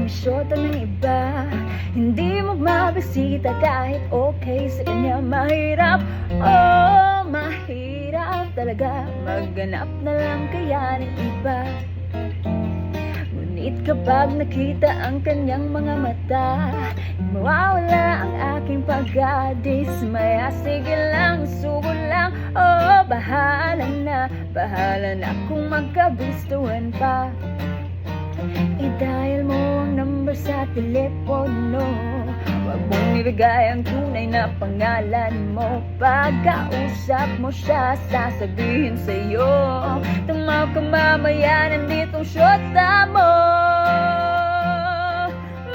sumisyota ng iba. Hindi mo mabisita kahit okay sa kanya. Mahirap, oh mahirap talaga maghanap na lang kaya ng iba. Ngunit kapag nakita ang kanyang mga mata, mawawala ang aking pagkadismaya. Sige lang, sugo lang, oh bahala na kung magkagustuhan pa. I-dial mo ang number sa telepono, huwag mong ibigay ang tunay na pangalan mo. Pagkausap mo siya, sasabihin sa'yo, tumawag ka mamaya, nanditong syota mo.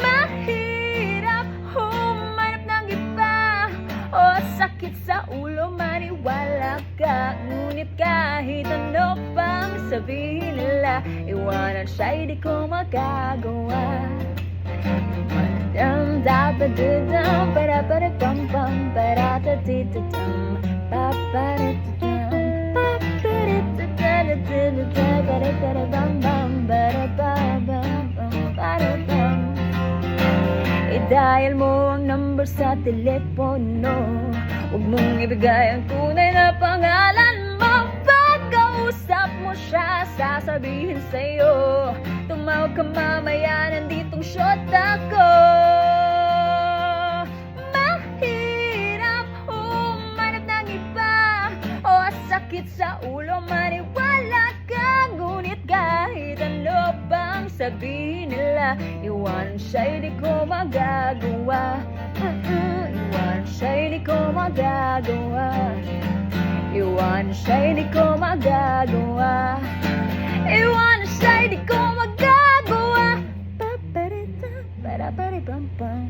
Mahirap humanap ng iba, o sakit sa ulo, maniwala ka. Ngunit kahit ano pang sabihin nila, iwanan siya'y di ko magagawa. Dum da ba da dum para para pam pam para ta ti ta dum pa para ta dum pa para ta da da da da para para bam bam para ba bam para bam. I-dial mo ang number sa telepono, huwag mong ibigay ang tunay na pangalan mo. Pagkausap mo siya, sasabihin sa'yo, tumawag ka mamaya, nanditong syota ko. Mahirap humanap ng iba, o sakit sa ulo, maniwala ka. Ngunit kahit ano bang sabihin nila, iwanan siya'y di ko magagawa. Iwanan siya'y di ko magagawa. Iwanan siya'y di ko magagawa. Iwanan siya'y di ko magagawa. Paparita, para pam pam.